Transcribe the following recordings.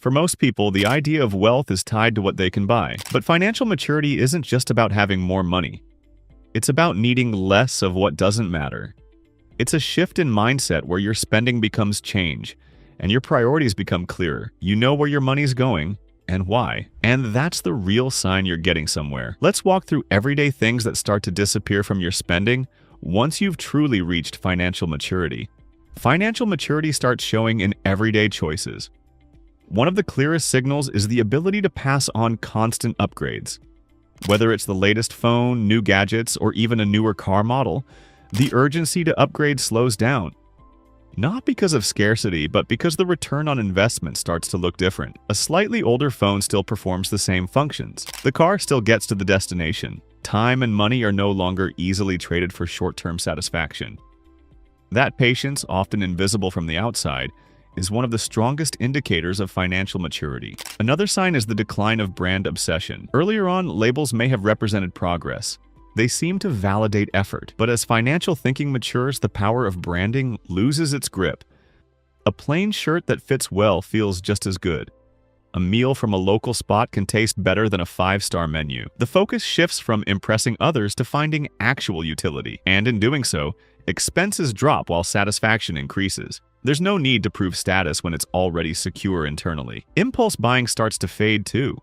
For most people, the idea of wealth is tied to what they can buy. But financial maturity isn't just about having more money. It's about needing less of what doesn't matter. It's a shift in mindset where your spending becomes change, and your priorities become clearer. You know where your money's going and why. And that's the real sign you're getting somewhere. Let's walk through everyday things that start to disappear from your spending once you've truly reached financial maturity. Financial maturity starts showing in everyday choices. One of the clearest signals is the ability to pass on constant upgrades. Whether it's the latest phone, new gadgets, or even a newer car model, the urgency to upgrade slows down. Not because of scarcity, but because the return on investment starts to look different. A slightly older phone still performs the same functions. The car still gets to the destination. Time and money are no longer easily traded for short-term satisfaction. That patience, often invisible from the outside, is one of the strongest indicators of financial maturity. Another sign is the decline of brand obsession. Earlier on, labels may have represented progress. They seem to validate effort, but as financial thinking matures, the power of branding loses its grip. A plain shirt that fits well feels just as good. A meal from a local spot can taste better than a 5-star menu. The focus shifts from impressing others to finding actual utility, and in doing so, expenses drop while satisfaction increases. There's no need to prove status when it's already secure internally. Impulse buying starts to fade too.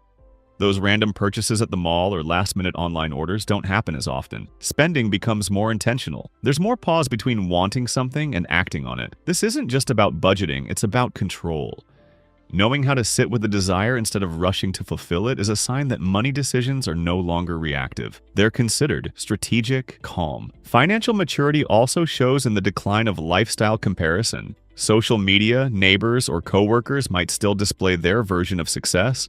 Those random purchases at the mall or last-minute online orders don't happen as often. Spending becomes more intentional. There's more pause between wanting something and acting on it. This isn't just about budgeting, it's about control. Knowing how to sit with the desire instead of rushing to fulfill it is a sign that money decisions are no longer reactive. They're considered strategic, calm. Financial maturity also shows in the decline of lifestyle comparison. Social media, neighbors, or coworkers might still display their version of success,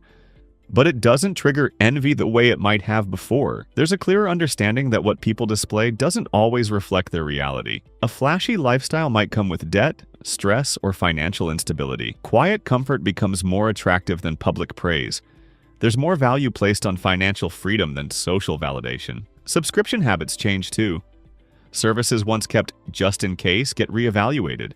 but it doesn't trigger envy the way it might have before. There's a clearer understanding that what people display doesn't always reflect their reality. A flashy lifestyle might come with debt, stress, or financial instability. Quiet comfort becomes more attractive than public praise. There's more value placed on financial freedom than social validation. Subscription habits change too. Services once kept just in case get reevaluated.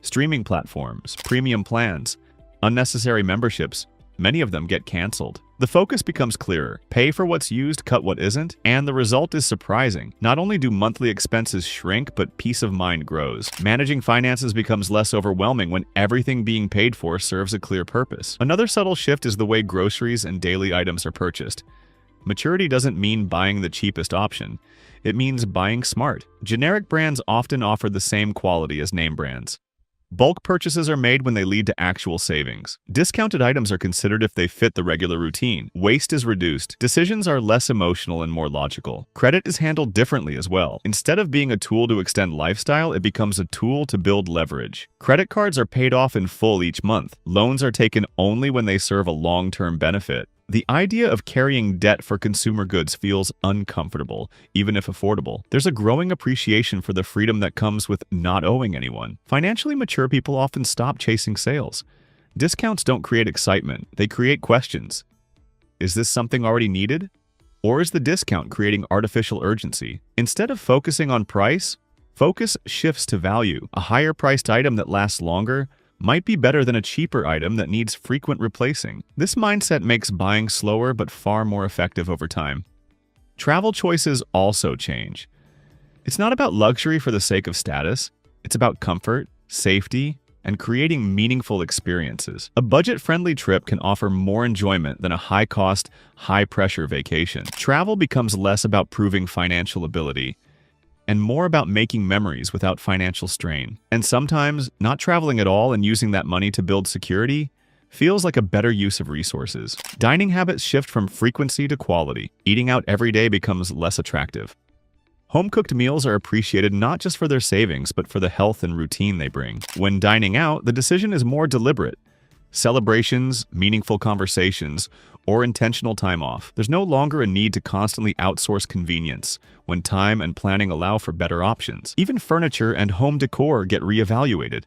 Streaming platforms, premium plans, unnecessary memberships, many of them get canceled. The focus becomes clearer. Pay for what's used, cut what isn't, and the result is surprising. Not only do monthly expenses shrink, but peace of mind grows. Managing finances becomes less overwhelming when everything being paid for serves a clear purpose. Another subtle shift is the way groceries and daily items are purchased. Maturity doesn't mean buying the cheapest option. It means buying smart. Generic brands often offer the same quality as name brands. Bulk purchases are made when they lead to actual savings. Discounted items are considered if they fit the regular routine. Waste is reduced. Decisions are less emotional and more logical. Credit is handled differently as well. Instead of being a tool to extend lifestyle, it becomes a tool to build leverage. Credit cards are paid off in full each month. Loans are taken only when they serve a long-term benefit. The idea of carrying debt for consumer goods feels uncomfortable, even if affordable. There's a growing appreciation for the freedom that comes with not owing anyone. Financially mature people often stop chasing sales. Discounts don't create excitement, they create questions. Is this something already needed? Or is the discount creating artificial urgency? Instead of focusing on price, focus shifts to value. A higher-priced item that lasts longer might be better than a cheaper item that needs frequent replacing. This mindset makes buying slower but far more effective over time. Travel choices also change. It's not about luxury for the sake of status. It's about comfort, safety, and creating meaningful experiences. A budget-friendly trip can offer more enjoyment than a high-cost, high-pressure vacation. Travel becomes less about proving financial ability and more about making memories without financial strain. And sometimes, not traveling at all and using that money to build security feels like a better use of resources. Dining habits shift from frequency to quality. Eating out every day becomes less attractive. Home-cooked meals are appreciated not just for their savings, but for the health and routine they bring. When dining out, the decision is more deliberate. Celebrations, meaningful conversations, or intentional time off. There's no longer a need to constantly outsource convenience when time and planning allow for better options. Even furniture and home decor get reevaluated.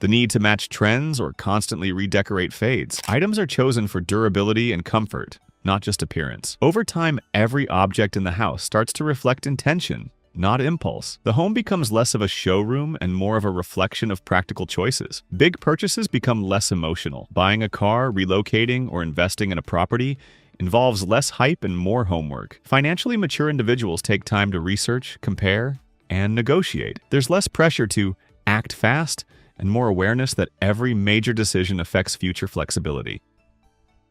The need to match trends or constantly redecorate fades. Items are chosen for durability and comfort, not just appearance. Over time, every object in the house starts to reflect intention. not impulse. The home becomes less of a showroom and more of a reflection of practical choices. Big purchases become less emotional. Buying a car, relocating, or investing in a property involves less hype and more homework. Financially mature individuals take time to research, compare, and negotiate. There's less pressure to act fast and more awareness that every major decision affects future flexibility.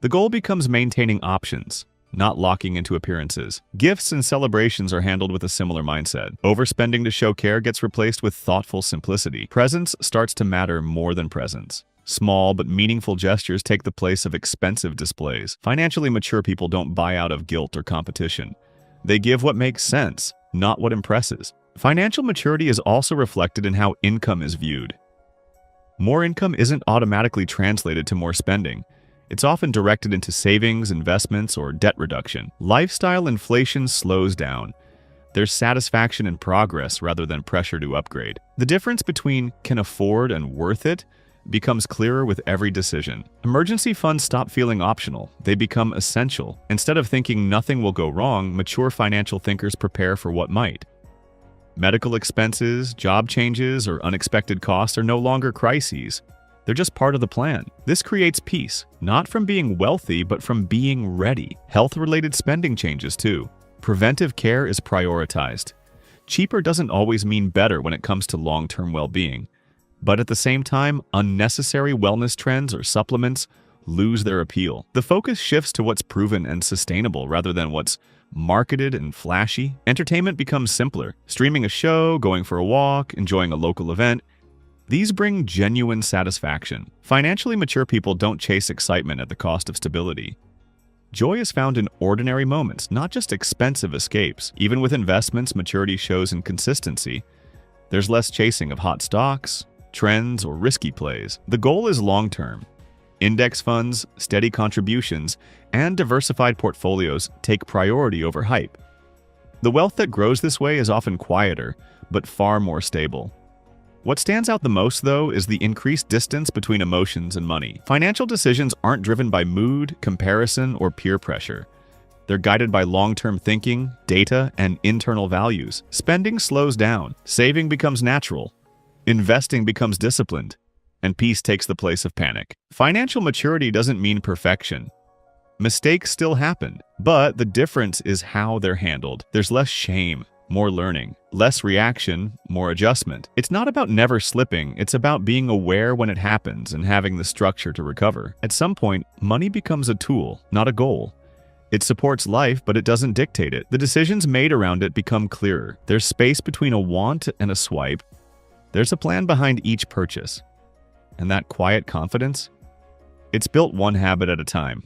The goal becomes maintaining options, not locking into appearances. Gifts and celebrations are handled with a similar mindset. Overspending to show care gets replaced with thoughtful simplicity. Presence starts to matter more than presence. Small but meaningful gestures take the place of expensive displays. Financially mature people don't buy out of guilt or competition. They give what makes sense, not what impresses. Financial maturity is also reflected in how income is viewed. More income isn't automatically translated to more spending. It's often directed into savings, investments, or debt reduction. Lifestyle inflation slows down. There's satisfaction in progress rather than pressure to upgrade. The difference between can afford and worth it becomes clearer with every decision. Emergency funds stop feeling optional. They become essential. Instead of thinking nothing will go wrong, mature financial thinkers prepare for what might. Medical expenses, job changes, or unexpected costs are no longer crises. They're just part of the plan. This creates peace, not from being wealthy, but from being ready. Health-related spending changes too. Preventive care is prioritized. Cheaper doesn't always mean better when it comes to long-term well-being. But at the same time, unnecessary wellness trends or supplements lose their appeal. The focus shifts to what's proven and sustainable rather than what's marketed and flashy. Entertainment becomes simpler. Streaming a show, going for a walk, enjoying a local event. These bring genuine satisfaction. Financially mature people don't chase excitement at the cost of stability. Joy is found in ordinary moments, not just expensive escapes. Even with investments, maturity shows in consistency. There's less chasing of hot stocks, trends, or risky plays. The goal is long-term. Index funds, steady contributions, and diversified portfolios take priority over hype. The wealth that grows this way is often quieter, but far more stable. What stands out the most, though, is the increased distance between emotions and money. Financial decisions aren't driven by mood, comparison, or peer pressure. They're guided by long-term thinking, data, and internal values. Spending slows down, saving becomes natural, investing becomes disciplined, and peace takes the place of panic. Financial maturity doesn't mean perfection. Mistakes still happen, but the difference is how they're handled. There's less shame, more learning, less reaction, more adjustment. It's not about never slipping, it's about being aware when it happens and having the structure to recover. At some point, money becomes a tool, not a goal. It supports life, but it doesn't dictate it. The decisions made around it become clearer. There's space between a want and a swipe. There's a plan behind each purchase. And that quiet confidence? It's built one habit at a time.